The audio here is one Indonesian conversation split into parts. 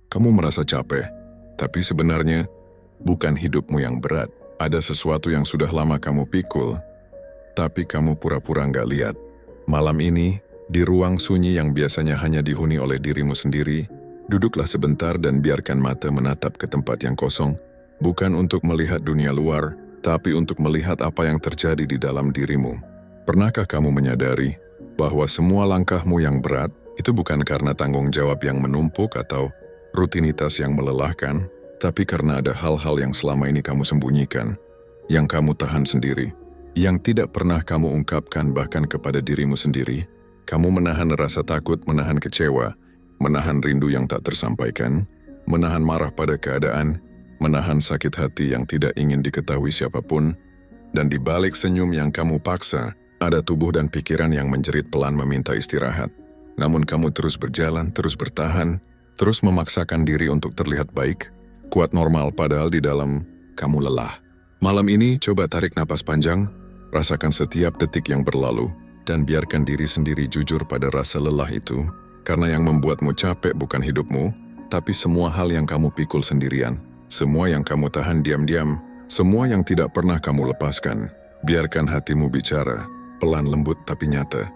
Kamu merasa capek, tapi sebenarnya bukan hidupmu yang berat. Ada sesuatu yang sudah lama kamu pikul, tapi kamu pura-pura nggak lihat. Malam ini, di ruang sunyi yang biasanya hanya dihuni oleh dirimu sendiri, duduklah sebentar dan biarkan mata menatap ke tempat yang kosong, bukan untuk melihat dunia luar, tapi untuk melihat apa yang terjadi di dalam dirimu. Pernahkah kamu menyadari bahwa semua langkahmu yang berat itu bukan karena tanggung jawab yang menumpuk atau rutinitas yang melelahkan, tapi karena ada hal-hal yang selama ini kamu sembunyikan, yang kamu tahan sendiri, yang tidak pernah kamu ungkapkan bahkan kepada dirimu sendiri. Kamu menahan rasa takut, menahan kecewa, menahan rindu yang tak tersampaikan, menahan marah pada keadaan, menahan sakit hati yang tidak ingin diketahui siapapun, dan di balik senyum yang kamu paksa, ada tubuh dan pikiran yang menjerit pelan meminta istirahat. Namun kamu terus berjalan, terus bertahan, terus memaksakan diri untuk terlihat baik, kuat normal padahal di dalam kamu lelah. Malam ini coba tarik napas panjang, rasakan setiap detik yang berlalu, dan biarkan diri sendiri jujur pada rasa lelah itu, karena yang membuatmu capek bukan hidupmu, tapi semua hal yang kamu pikul sendirian, semua yang kamu tahan diam-diam, semua yang tidak pernah kamu lepaskan. Biarkan hatimu bicara, pelan lembut tapi nyata.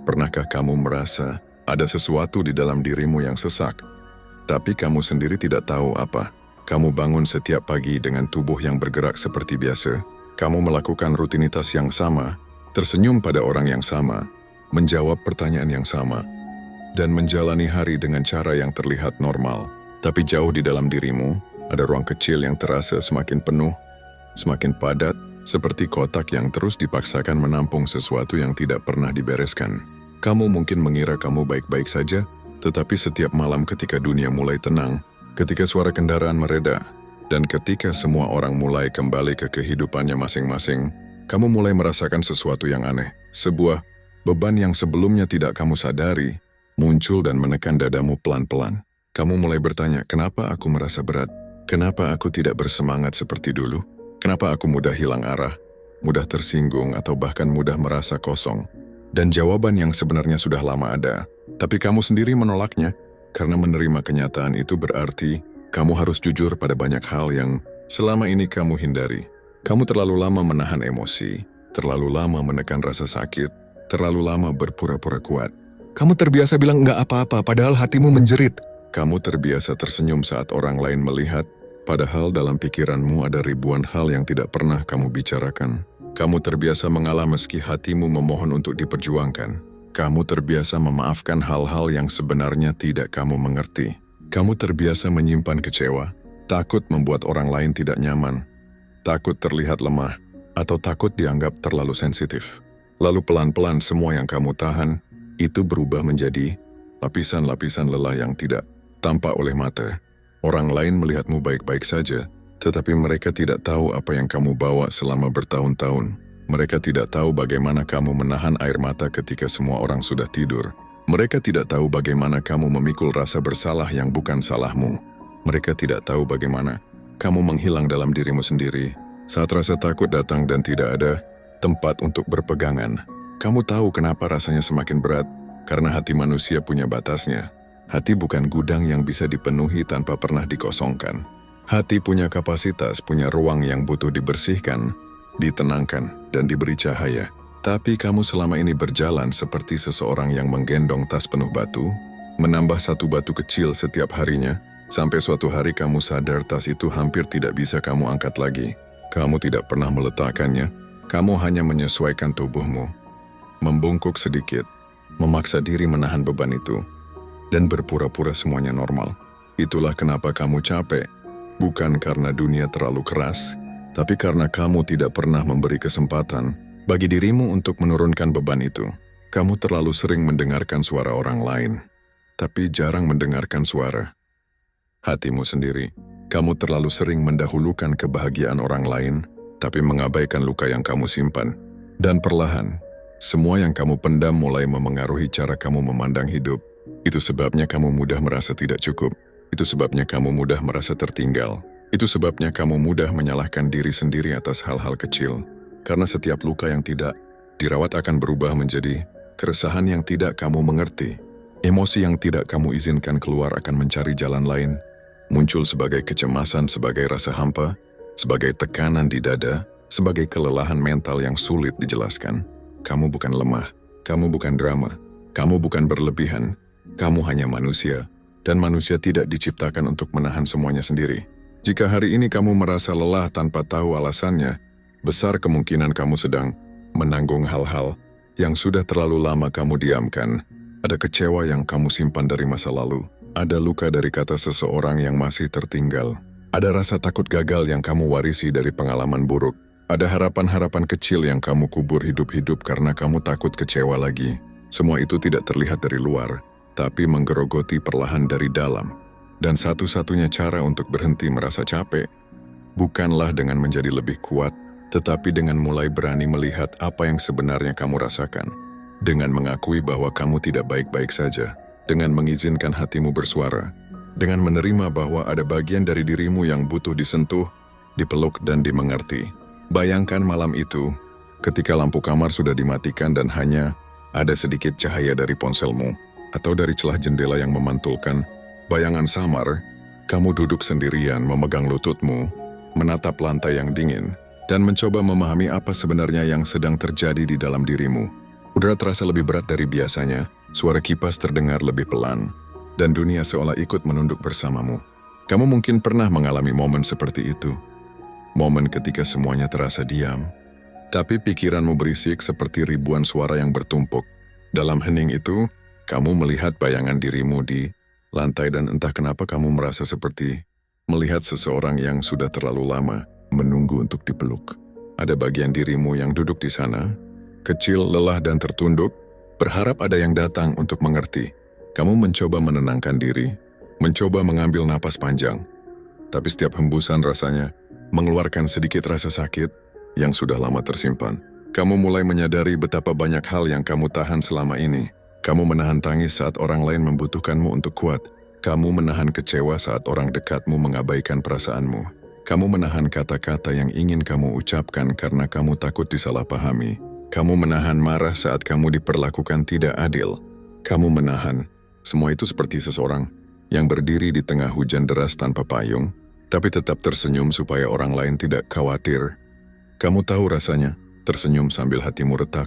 Pernahkah kamu merasa ada sesuatu di dalam dirimu yang sesak, tapi kamu sendiri tidak tahu apa? Kamu bangun setiap pagi dengan tubuh yang bergerak seperti biasa. Kamu melakukan rutinitas yang sama, tersenyum pada orang yang sama, menjawab pertanyaan yang sama, dan menjalani hari dengan cara yang terlihat normal. Tapi jauh di dalam dirimu, ada ruang kecil yang terasa semakin penuh, semakin padat, seperti kotak yang terus dipaksakan menampung sesuatu yang tidak pernah dibereskan. Kamu mungkin mengira kamu baik-baik saja, tetapi setiap malam ketika dunia mulai tenang, ketika suara kendaraan mereda, dan ketika semua orang mulai kembali ke kehidupannya masing-masing, kamu mulai merasakan sesuatu yang aneh. Sebuah beban yang sebelumnya tidak kamu sadari, muncul dan menekan dadamu pelan-pelan. Kamu mulai bertanya, kenapa aku merasa berat? Kenapa aku tidak bersemangat seperti dulu? Kenapa aku mudah hilang arah, mudah tersinggung, atau bahkan mudah merasa kosong? Dan jawaban yang sebenarnya sudah lama ada, tapi kamu sendiri menolaknya, karena menerima kenyataan itu berarti kamu harus jujur pada banyak hal yang selama ini kamu hindari. Kamu terlalu lama menahan emosi, terlalu lama menekan rasa sakit, terlalu lama berpura-pura kuat. Kamu terbiasa bilang nggak apa-apa, padahal hatimu menjerit. Kamu terbiasa tersenyum saat orang lain melihat, padahal dalam pikiranmu ada ribuan hal yang tidak pernah kamu bicarakan. Kamu terbiasa mengalah meski hatimu memohon untuk diperjuangkan. Kamu terbiasa memaafkan hal-hal yang sebenarnya tidak kamu mengerti. Kamu terbiasa menyimpan kecewa, takut membuat orang lain tidak nyaman, takut terlihat lemah, atau takut dianggap terlalu sensitif. Lalu pelan-pelan semua yang kamu tahan, itu berubah menjadi lapisan-lapisan lelah yang tidak tampak oleh mata. Orang lain melihatmu baik-baik saja, tetapi mereka tidak tahu apa yang kamu bawa selama bertahun-tahun. Mereka tidak tahu bagaimana kamu menahan air mata ketika semua orang sudah tidur. Mereka tidak tahu bagaimana kamu memikul rasa bersalah yang bukan salahmu. Mereka tidak tahu bagaimana kamu menghilang dalam dirimu sendiri saat rasa takut datang dan tidak ada tempat untuk berpegangan. Kamu tahu kenapa rasanya semakin berat, karena hati manusia punya batasnya. Hati bukan gudang yang bisa dipenuhi tanpa pernah dikosongkan. Hati punya kapasitas, punya ruang yang butuh dibersihkan, ditenangkan, dan diberi cahaya. Tapi kamu selama ini berjalan seperti seseorang yang menggendong tas penuh batu, menambah satu batu kecil setiap harinya, sampai suatu hari kamu sadar tas itu hampir tidak bisa kamu angkat lagi. Kamu tidak pernah meletakkannya, kamu hanya menyesuaikan tubuhmu, membungkuk sedikit, memaksa diri menahan beban itu, dan berpura-pura semuanya normal. Itulah kenapa kamu capek, bukan karena dunia terlalu keras, tapi karena kamu tidak pernah memberi kesempatan bagi dirimu untuk menurunkan beban itu. Kamu terlalu sering mendengarkan suara orang lain, tapi jarang mendengarkan suara hatimu sendiri. Kamu terlalu sering mendahulukan kebahagiaan orang lain, tapi mengabaikan luka yang kamu simpan. Dan perlahan, semua yang kamu pendam mulai memengaruhi cara kamu memandang hidup. Itu sebabnya kamu mudah merasa tidak cukup. Itu sebabnya kamu mudah merasa tertinggal. Itu sebabnya kamu mudah menyalahkan diri sendiri atas hal-hal kecil. Karena setiap luka yang tidak dirawat akan berubah menjadi keresahan yang tidak kamu mengerti. Emosi yang tidak kamu izinkan keluar akan mencari jalan lain, Muncul sebagai kecemasan, sebagai rasa hampa, sebagai tekanan di dada, sebagai kelelahan mental yang sulit dijelaskan. Kamu bukan lemah, kamu bukan drama, kamu bukan berlebihan, kamu hanya manusia, dan manusia tidak diciptakan untuk menahan semuanya sendiri. Jika hari ini kamu merasa lelah tanpa tahu alasannya, besar kemungkinan kamu sedang menanggung hal-hal yang sudah terlalu lama kamu diamkan. Ada kecewa yang kamu simpan dari masa lalu. Ada luka dari kata seseorang yang masih tertinggal. Ada rasa takut gagal yang kamu warisi dari pengalaman buruk. Ada harapan-harapan kecil yang kamu kubur hidup-hidup karena kamu takut kecewa lagi. Semua itu tidak terlihat dari luar, tapi menggerogoti perlahan dari dalam. Dan satu-satunya cara untuk berhenti merasa capek, bukanlah dengan menjadi lebih kuat, tetapi dengan mulai berani melihat apa yang sebenarnya kamu rasakan. Dengan mengakui bahwa kamu tidak baik-baik saja. Dengan mengizinkan hatimu bersuara, dengan menerima bahwa ada bagian dari dirimu yang butuh disentuh, dipeluk dan dimengerti. Bayangkan malam itu, ketika lampu kamar sudah dimatikan dan hanya ada sedikit cahaya dari ponselmu, atau dari celah jendela yang memantulkan bayangan samar, kamu duduk sendirian memegang lututmu, menatap lantai yang dingin, dan mencoba memahami apa sebenarnya yang sedang terjadi di dalam dirimu. Udara terasa lebih berat dari biasanya, suara kipas terdengar lebih pelan, dan dunia seolah ikut menunduk bersamamu. Kamu mungkin pernah mengalami momen seperti itu. Momen ketika semuanya terasa diam, tapi pikiranmu berisik seperti ribuan suara yang bertumpuk. Dalam hening itu, kamu melihat bayangan dirimu di lantai dan entah kenapa kamu merasa seperti melihat seseorang yang sudah terlalu lama menunggu untuk dipeluk. Ada bagian dirimu yang duduk di sana, kecil, lelah dan tertunduk, berharap ada yang datang untuk mengerti. Kamu mencoba menenangkan diri, mencoba mengambil napas panjang. Tapi setiap hembusan rasanya mengeluarkan sedikit rasa sakit yang sudah lama tersimpan. Kamu mulai menyadari betapa banyak hal yang kamu tahan selama ini. Kamu menahan tangis saat orang lain membutuhkanmu untuk kuat. Kamu menahan kecewa saat orang dekatmu mengabaikan perasaanmu. Kamu menahan kata-kata yang ingin kamu ucapkan karena kamu takut disalahpahami. Kamu menahan marah saat kamu diperlakukan tidak adil. Kamu menahan. Semua itu seperti seseorang yang berdiri di tengah hujan deras tanpa payung, tapi tetap tersenyum supaya orang lain tidak khawatir. Kamu tahu rasanya, tersenyum sambil hatimu retak,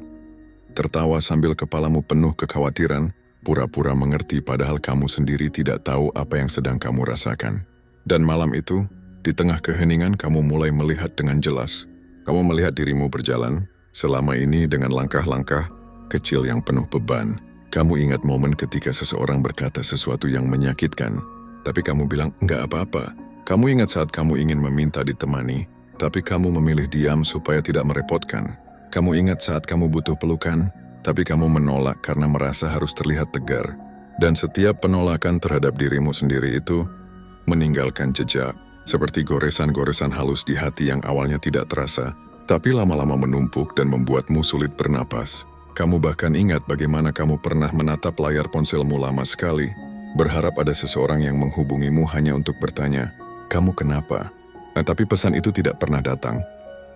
tertawa sambil kepalamu penuh kekhawatiran, pura-pura mengerti padahal kamu sendiri tidak tahu apa yang sedang kamu rasakan. Dan malam itu, di tengah keheningan kamu mulai melihat dengan jelas. Kamu melihat dirimu berjalan, selama ini dengan langkah-langkah kecil yang penuh beban. Kamu ingat momen ketika seseorang berkata sesuatu yang menyakitkan, tapi kamu bilang, enggak apa-apa. Kamu ingat saat kamu ingin meminta ditemani, tapi kamu memilih diam supaya tidak merepotkan. Kamu ingat saat kamu butuh pelukan, tapi kamu menolak karena merasa harus terlihat tegar. Dan setiap penolakan terhadap dirimu sendiri itu meninggalkan jejak, seperti goresan-goresan halus di hati yang awalnya tidak terasa, tapi lama-lama menumpuk dan membuatmu sulit bernapas. Kamu bahkan ingat bagaimana kamu pernah menatap layar ponselmu lama sekali, berharap ada seseorang yang menghubungimu hanya untuk bertanya, "Kamu kenapa?" Tapi pesan itu tidak pernah datang.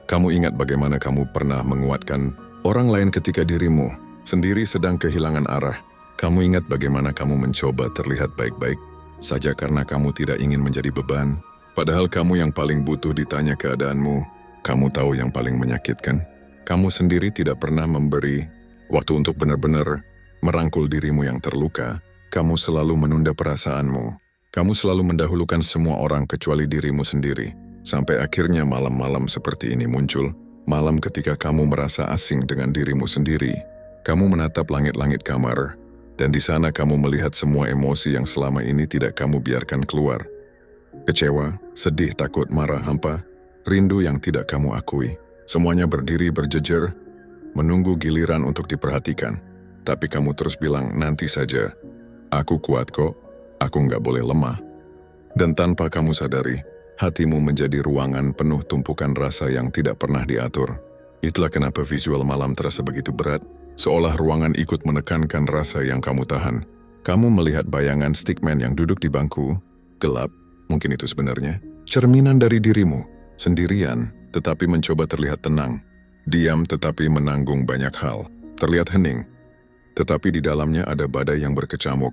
Kamu ingat bagaimana kamu pernah menguatkan orang lain ketika dirimu sendiri sedang kehilangan arah. Kamu ingat bagaimana kamu mencoba terlihat baik-baik saja karena kamu tidak ingin menjadi beban, padahal kamu yang paling butuh ditanya keadaanmu. Kamu tahu yang paling menyakitkan? Kamu sendiri tidak pernah memberi waktu untuk benar-benar merangkul dirimu yang terluka. Kamu selalu menunda perasaanmu. Kamu selalu mendahulukan semua orang kecuali dirimu sendiri. Sampai akhirnya malam-malam seperti ini muncul. Malam ketika kamu merasa asing dengan dirimu sendiri. Kamu menatap langit-langit kamar. Dan di sana kamu melihat semua emosi yang selama ini tidak kamu biarkan keluar. Kecewa, sedih, takut, marah, hampa, rindu yang tidak kamu akui. Semuanya berdiri berjejer, menunggu giliran untuk diperhatikan. Tapi kamu terus bilang, nanti saja. Aku kuat kok, aku nggak boleh lemah. Dan tanpa kamu sadari, hatimu menjadi ruangan penuh tumpukan rasa yang tidak pernah diatur. Itulah kenapa visual malam terasa begitu berat, seolah ruangan ikut menekankan rasa yang kamu tahan. Kamu melihat bayangan stickman yang duduk di bangku, gelap, mungkin itu sebenarnya, cerminan dari dirimu. Sendirian, tetapi mencoba terlihat tenang. Diam tetapi menanggung banyak hal. Terlihat hening, tetapi di dalamnya ada badai yang berkecamuk.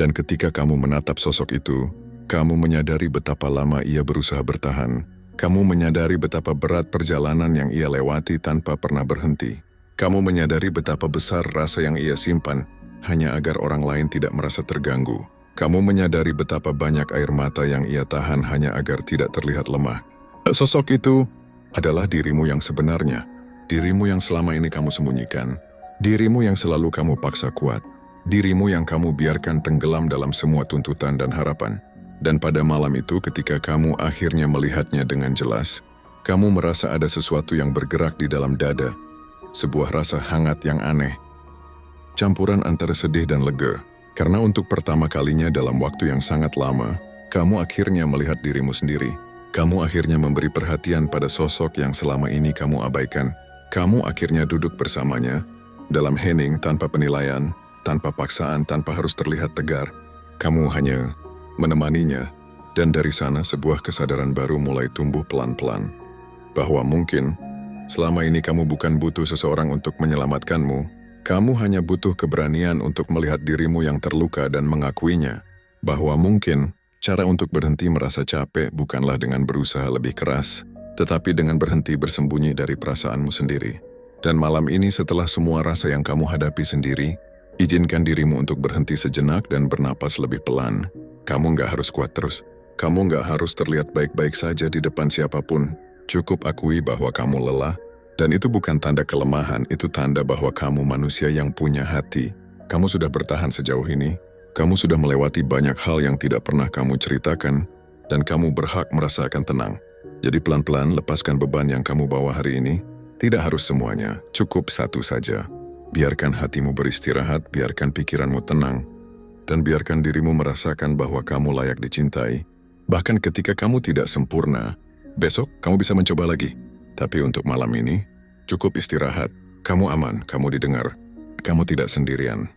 Dan ketika kamu menatap sosok itu, Kamu menyadari betapa lama ia berusaha bertahan. Kamu menyadari betapa berat perjalanan yang ia lewati tanpa pernah berhenti. Kamu menyadari betapa besar rasa yang ia simpan hanya agar orang lain tidak merasa terganggu. Kamu menyadari betapa banyak air mata yang ia tahan hanya agar tidak terlihat lemah. Sosok itu adalah dirimu yang sebenarnya. Dirimu yang selama ini kamu sembunyikan. Dirimu yang selalu kamu paksa kuat. Dirimu yang kamu biarkan tenggelam dalam semua tuntutan dan harapan. Dan pada malam itu ketika kamu akhirnya melihatnya dengan jelas, kamu merasa ada sesuatu yang bergerak di dalam dada. Sebuah rasa hangat yang aneh. Campuran antara sedih dan lega. Karena untuk pertama kalinya dalam waktu yang sangat lama, kamu akhirnya melihat dirimu sendiri. Kamu akhirnya memberi perhatian pada sosok yang selama ini kamu abaikan. Kamu akhirnya duduk bersamanya, dalam hening tanpa penilaian, tanpa paksaan, tanpa harus terlihat tegar. Kamu hanya menemaninya, dan dari sana sebuah kesadaran baru mulai tumbuh pelan-pelan. Bahwa mungkin, selama ini kamu bukan butuh seseorang untuk menyelamatkanmu, kamu hanya butuh keberanian untuk melihat dirimu yang terluka dan mengakuinya. Bahwa mungkin, cara untuk berhenti merasa capek bukanlah dengan berusaha lebih keras, tetapi dengan berhenti bersembunyi dari perasaanmu sendiri. Dan malam ini setelah semua rasa yang kamu hadapi sendiri, izinkan dirimu untuk berhenti sejenak dan bernapas lebih pelan. Kamu nggak harus kuat terus. Kamu nggak harus terlihat baik-baik saja di depan siapapun. Cukup akui bahwa kamu lelah, dan itu bukan tanda kelemahan, itu tanda bahwa kamu manusia yang punya hati. Kamu sudah bertahan sejauh ini. Kamu sudah melewati banyak hal yang tidak pernah kamu ceritakan, dan kamu berhak merasakan tenang. Jadi pelan-pelan lepaskan beban yang kamu bawa hari ini. Tidak harus semuanya, cukup satu saja. Biarkan hatimu beristirahat, biarkan pikiranmu tenang, dan biarkan dirimu merasakan bahwa kamu layak dicintai. Bahkan ketika kamu tidak sempurna, besok kamu bisa mencoba lagi. Tapi untuk malam ini, cukup istirahat. Kamu aman, kamu didengar, kamu tidak sendirian.